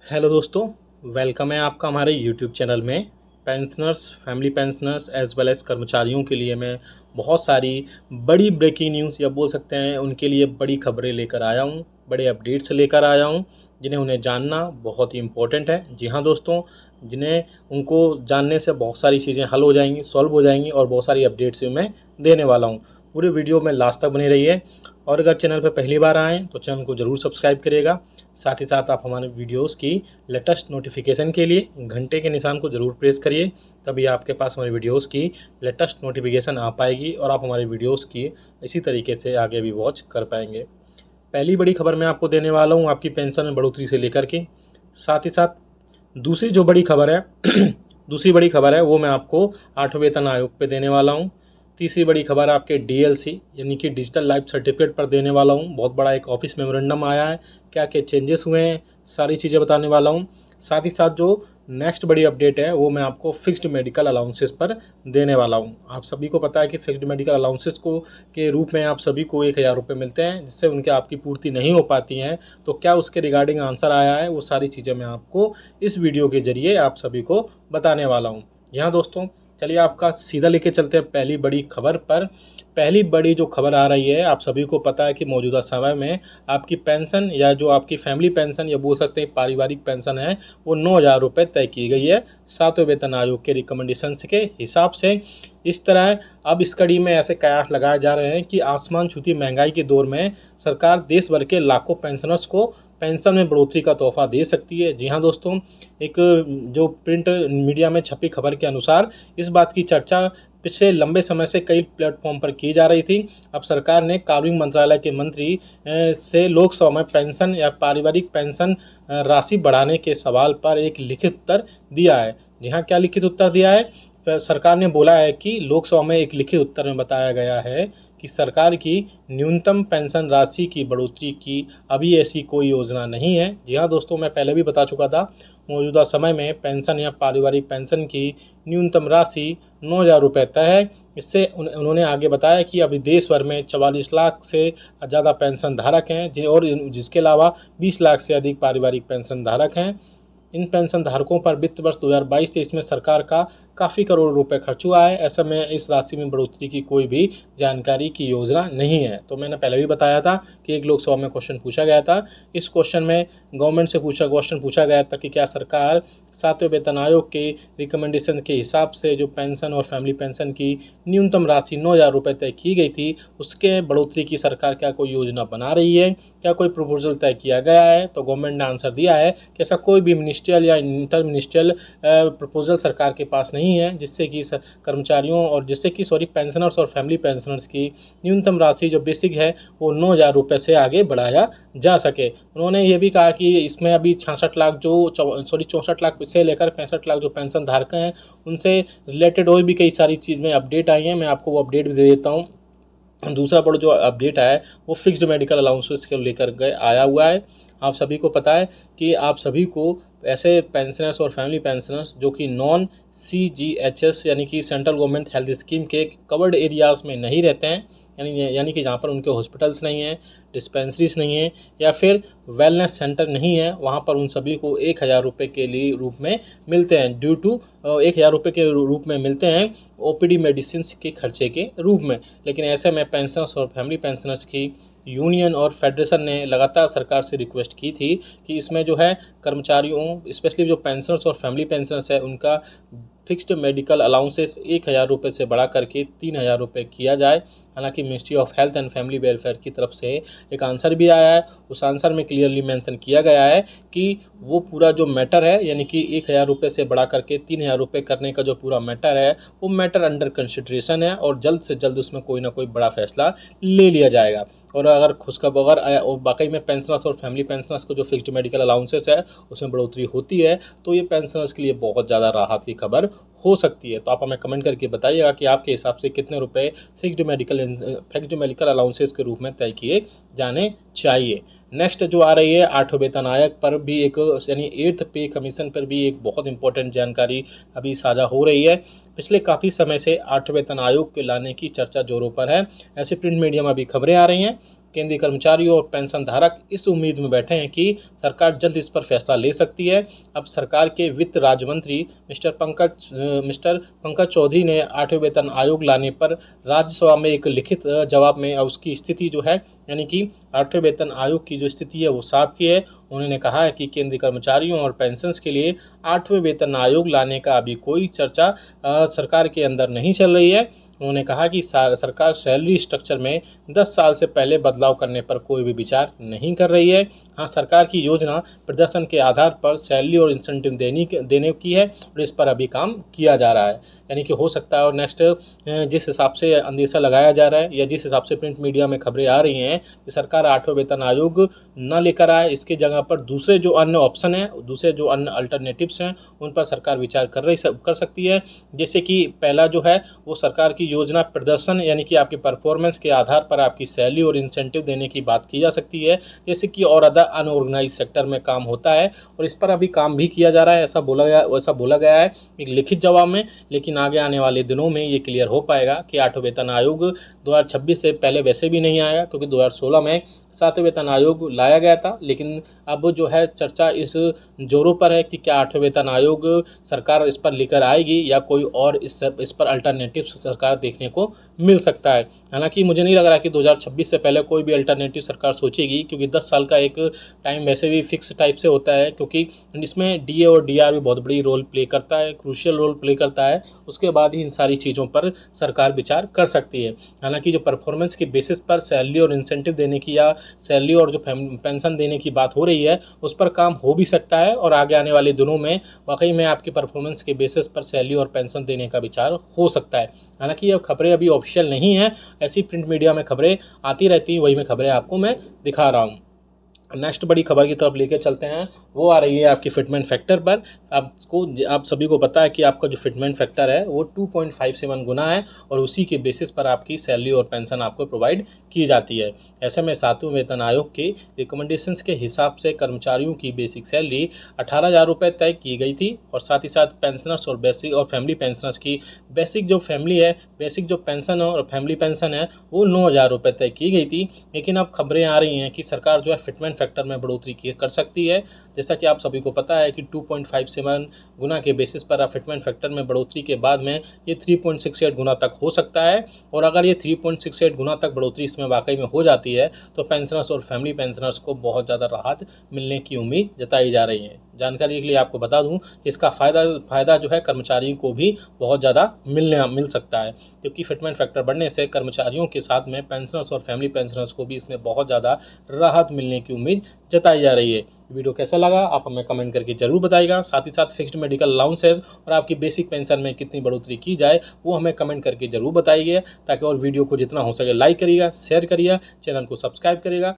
Hello दोस्तों, welcome है आपका हमारे यूट्यूब चैनल में। Pensioners, family pensioners as well as कर्मचारियों के लिए मैं बहुत सारी बड़ी ब्रेकिंग न्यूज़ या बोल सकते हैं उनके लिए बड़ी खबरें लेकर आया हूँ, बड़े अपडेट्स लेकर आया हूँ, जिन्हें उन्हें जानना बहुत ही इम्पोर्टेंट है। जी हाँ दोस्तों, जिन्हें उनको जानने से बहुत सारी चीज़ें हल हो जाएंगी, सॉल्व हो जाएंगी और बहुत सारी अपडेट्स भी मैं देने वाला हूँ। पूरी वीडियो में लास्ट तक बनी रहिए और अगर चैनल पर पहली बार आएँ तो चैनल को ज़रूर सब्सक्राइब करिएगा। साथ ही साथ आप हमारे वीडियोस की लेटेस्ट नोटिफिकेशन के लिए घंटे के निशान को ज़रूर प्रेस करिए, तभी आपके पास हमारी वीडियोस की लेटेस्ट नोटिफिकेशन आ पाएगी और आप हमारी वीडियोस की इसी तरीके से आगे भी वॉच कर पाएंगे। पहली बड़ी खबर मैं आपको देने वाला हूँ आपकी पेंशन में बढ़ोतरी से लेकर के। साथ ही साथ दूसरी जो बड़ी खबर है दूसरी बड़ी खबर है वो मैं आपको 8वें वेतन आयोग पे देने वाला हूँ। तीसरी बड़ी खबर आपके डीएलसी यानी कि डिजिटल लाइफ सर्टिफिकेट पर देने वाला हूँ। बहुत बड़ा एक ऑफिस मेमोरेंडम आया है, क्या क्या चेंजेस हुए हैं, सारी चीज़ें बताने वाला हूँ। साथ ही साथ जो नेक्स्ट बड़ी अपडेट है वो मैं आपको फिक्स्ड मेडिकल अलाउंसेस पर देने वाला हूँ। आप सभी को पता है कि फिक्स्ड मेडिकल अलाउंसेस को के रूप में आप सभी को 1000 रुपये मिलते हैं, जिससे उनके आपकी पूर्ति नहीं हो पाती हैं। तो क्या उसके रिगार्डिंग आंसर आया है, वो सारी चीज़ें मैं आपको इस वीडियो के जरिए आप सभी को बताने वाला हूँ। यहाँ दोस्तों, चलिए आपका सीधा लेके चलते हैं पहली बड़ी खबर पर। पहली बड़ी जो खबर आ रही है, आप सभी को पता है कि मौजूदा समय में आपकी पेंशन या जो आपकी फैमिली पेंशन या बोल सकते हैं पारिवारिक पेंशन है, वो 9,000 रुपये तय की गई है 7वें वेतन आयोग के रिकमेंडेशंस के हिसाब से। इस तरह अब इस कड़ी में ऐसे कयास लगाए जा रहे हैं कि आसमान छूती महंगाई के दौर में सरकार देश भर के लाखों पेंशनर्स को पेंशन में बढ़ोतरी का तोहफा दे सकती है। जी हाँ दोस्तों, एक जो प्रिंट मीडिया में छपी खबर के अनुसार इस बात की चर्चा पिछले लंबे समय से कई प्लेटफॉर्म पर की जा रही थी। अब सरकार ने कार्मिक मंत्रालय के मंत्री से लोकसभा में पेंशन या पारिवारिक पेंशन राशि बढ़ाने के सवाल पर एक लिखित उत्तर दिया है। जी हाँ, क्या लिखित उत्तर दिया है? सरकार ने बोला है कि लोकसभा में एक लिखित उत्तर में बताया गया है कि सरकार की न्यूनतम पेंशन राशि की बढ़ोतरी की अभी ऐसी कोई योजना नहीं है। जी हाँ दोस्तों, मैं पहले भी बता चुका था, मौजूदा समय में पेंशन या पारिवारिक पेंशन की न्यूनतम राशि 9,000 रुपये तय है। इससे उन्होंने आगे बताया कि अभी देश भर में 44 लाख से ज़्यादा पेंशन धारक हैं और जिसके अलावा 20 लाख से अधिक पारिवारिक पेंशन धारक हैं। इन पेंशन धारकों पर वित्त वर्ष 2022-23 में सरकार का काफ़ी करोड़ रुपए खर्च हुआ है। ऐसे में इस राशि में बढ़ोतरी की कोई भी जानकारी की योजना नहीं है। तो मैंने पहले भी बताया था कि एक लोकसभा में क्वेश्चन पूछा गया था। इस क्वेश्चन में गवर्नमेंट से क्वेश्चन पूछा गया था कि क्या सरकार 7वें वेतन आयोग के रिकमेंडेशन के हिसाब से जो पेंशन और फैमिली पेंशन की न्यूनतम राशि 9,000 रुपये तय की गई थी, उसके बढ़ोतरी की सरकार क्या कोई योजना बना रही है, क्या कोई प्रपोजल तय किया गया है? तो गवर्नमेंट ने आंसर दिया है कि ऐसा कोई भी मिनिस्ट्रियल या इंटर मिनिस्ट्रियल प्रपोजल सरकार के पास नहीं है, जिससे कि कर्मचारियों और जिससे कि पेंशनर्स और फैमिली पेंशनर्स की न्यूनतम राशि जो बेसिक है वो 9,000 रुपये से आगे बढ़ाया जा सके। उन्होंने ये भी कहा कि इसमें अभी 66 लाख जो 64 लाख से लेकर 65 लाख जो पेंशन धारक हैं, उनसे रिलेटेड और भी कई सारी चीज़ में अपडेट आई हैं। मैं आपको वो अपडेट भी दे देता हूँ। दूसरा बड़ा जो अपडेट है वो फिक्स्ड मेडिकल अलाउंसेस को लेकर के आया हुआ है। आप सभी को पता है कि आप सभी को ऐसे पेंशनर्स और फैमिली पेंशनर्स जो कि नॉन CGHS यानी कि सेंट्रल गवर्नमेंट हेल्थ स्कीम के कवर्ड एरियाज़ में नहीं रहते हैं, यानी कि जहाँ पर उनके हॉस्पिटल्स नहीं हैं, डिस्पेंसरीज नहीं हैं या फिर वेलनेस सेंटर नहीं है, वहाँ पर उन सभी को 1,000 रुपये के लिए रूप में मिलते हैं। ड्यू टू 1,000 रुपये के रूप में मिलते हैं OPD मेडिसिन के खर्चे के रूप में। लेकिन ऐसे में पेंशनर्स और फैमिली पेंशनर्स की यूनियन और फेडरेशन ने लगातार सरकार से रिक्वेस्ट की थी कि इसमें जो है कर्मचारियों, स्पेशली जो पेंशनर्स और फैमिली पेंशनर्स है, उनका फिक्स्ड मेडिकल अलाउंसेस 1,000 रुपये से बढ़ा करके 3,000 रुपये किया जाए। हालांकि ministry of health and family welfare की तरफ से एक आंसर भी आया है। उस आंसर में क्लियरली मेंशन किया गया है कि वो पूरा जो मैटर है, यानी कि 1,000 रुपये से बढ़ा करके 3,000 रुपये करने का जो पूरा मैटर है, वो मैटर अंडर कंसिडरेशन है और जल्द से जल्द उसमें कोई ना कोई बड़ा फैसला ले लिया जाएगा। और अगर खुशखबर वाकई में पेंशनर्स और फैमिली पेंशनर्स को जो फिक्स्ड मेडिकल अलाउंसेस है उसमें बढ़ोतरी होती है, तो ये पेंशनर्स के लिए बहुत ज़्यादा राहत की खबर हो सकती है। तो आप हमें कमेंट करके बताइएगा कि आपके हिसाब से कितने रुपए फिक्स्ड मेडिकल अलाउंसेस के रूप में तय किए जाने चाहिए। नेक्स्ट जो आ रही है 8वें वेतन आयोग पर भी एक, यानी 8th पे कमीशन पर भी एक बहुत इंपॉर्टेंट जानकारी अभी साझा हो रही है। पिछले काफ़ी समय से 8वें वेतन आयोग के लाने की चर्चा जोरों पर है। ऐसे प्रिंट मीडिया में अभी खबरें आ रही हैं। केंद्रीय कर्मचारियों और पेंशन धारक इस उम्मीद में बैठे हैं कि सरकार जल्द इस पर फैसला ले सकती है। अब सरकार के वित्त राज्य मंत्री मिस्टर पंकज चौधरी ने 8वें वेतन आयोग लाने पर राज्यसभा में एक लिखित जवाब में उसकी स्थिति जो है, यानी कि 8वें वेतन आयोग की जो स्थिति है वो साफ की है। उन्होंने कहा है कि केंद्रीय कर्मचारियों और पेंशन्स के लिए 8वें वेतन आयोग लाने का अभी कोई चर्चा सरकार के अंदर नहीं चल रही है। उन्होंने कहा कि सरकार सैलरी स्ट्रक्चर में 10 साल से पहले बदलाव करने पर कोई भी विचार नहीं कर रही है। हाँ, सरकार की योजना प्रदर्शन के आधार पर सैलरी और इंसेंटिव देने की है और इस पर अभी काम किया जा रहा है। यानी कि हो सकता है और नेक्स्ट जिस हिसाब से अंदेशा लगाया जा रहा है या जिस हिसाब से प्रिंट मीडिया में खबरें आ रही हैं कि सरकार 8वें वेतन आयोग न लेकर आए, इसके जगह पर दूसरे जो अन्य ऑप्शन हैं, दूसरे जो अन्य अल्टरनेटिव्स हैं उन पर सरकार विचार कर सकती है। जैसे कि पहला जो है वो सरकार की योजना प्रदर्शन यानी कि आपके परफॉर्मेंस के आधार पर आपकी सैलरी और इंसेंटिव देने की बात की जा सकती है, जैसे कि और अदर अनऑर्गेनाइज सेक्टर में काम होता है और इस पर अभी काम भी किया जा रहा है, ऐसा बोला गया है एक लिखित जवाब में। लेकिन आगे आने वाले दिनों में ये क्लियर हो पाएगा कि 8वें वेतन आयोग 2026 से पहले वैसे भी नहीं आएगा, क्योंकि 2016 में 7वें वेतन आयोग लाया गया था। लेकिन अब जो है चर्चा इस जोरों पर है कि क्या 8वें वेतन आयोग सरकार इस पर लेकर आएगी या कोई और इस पर अल्टरनेटिव सरकार देखने को मिल सकता है। हालांकि मुझे नहीं लग रहा कि 2026 से पहले कोई भी अल्टरनेटिव सरकार सोचेगी, क्योंकि 10 साल का एक टाइम वैसे भी फिक्स टाइप से होता है, क्योंकि इसमें डीए और डीआर भी बहुत बड़ी रोल प्ले करता है, क्रूशियल रोल प्ले करता है। उसके बाद ही इन सारी चीज़ों पर सरकार विचार कर सकती है। हालांकि जो परफॉर्मेंस के बेसिस पर सैलरी और इंसेंटिव देने की या सैलरी और जो पेंशन देने की बात हो रही है उस पर काम हो भी सकता है और आगे आने वाले दिनों में वाकई में आपकी परफॉर्मेंस के बेसिस पर सैलरी और पेंशन देने का विचार हो सकता है। हालांकि ये खबरें अभी ऑफिशियल नहीं है, ऐसी प्रिंट मीडिया में खबरें आती रहती हैं, वही मैं खबरें आपको मैं दिखा रहा हूँ। नेक्स्ट बड़ी खबर की तरफ लेकर चलते हैं, वो आ रही है आपकी फिटमेंट फैक्टर पर। आप सभी को पता है कि आपका जो फिटमेंट फैक्टर है वो 2.57 गुना है और उसी के बेसिस पर आपकी सैलरी और पेंशन आपको प्रोवाइड की जाती है। ऐसे में 7वें वेतन आयोग के रिकमेंडेशंस के हिसाब से कर्मचारियों की बेसिक सैलरी 18,000 रुपये तय की गई थी और साथ ही साथ पेंशनर्स और बेसिक और फैमिली पेंशनर्स की बेसिक जो पेंशन और फैमिली पेंशन है वो 9,000 रुपये तय की गई थी। लेकिन अब खबरें आ रही हैं कि सरकार जो है फिटमेंट फैक्टर में बढ़ोतरी कर सकती है। जैसा कि आप सभी को पता है कि 2.57 गुना के बेसिस पर आप फिटमेंट फैक्टर में बढ़ोतरी के बाद में ये 3.68 गुना तक हो सकता है। और अगर ये 3.68 गुना तक बढ़ोतरी इसमें वाकई में हो जाती है तो पेंशनर्स और फैमिली पेंशनर्स को बहुत ज़्यादा राहत मिलने की उम्मीद जताई जा रही है। जानकारी के लिए आपको बता दूं कि इसका फ़ायदा जो है कर्मचारियों को भी बहुत ज़्यादा मिल सकता है, क्योंकि फिटमेंट फैक्टर बढ़ने से कर्मचारियों के साथ में पेंशनर्स और फैमिली पेंशनर्स को भी इसमें बहुत ज़्यादा राहत मिलने की उम्मीद जताई जा रही है। वीडियो कैसा लगा आप हमें कमेंट करके जरूर बताइएगा। साथ ही साथ फिक्स्ड मेडिकल अलाउंसेस और आपकी बेसिक पेंशन में कितनी बढ़ोतरी की जाए वो हमें कमेंट करके जरूर बताइए, ताकि और वीडियो को जितना हो सके लाइक करिएगा, शेयर करिएगा, चैनल को सब्सक्राइब करिएगा।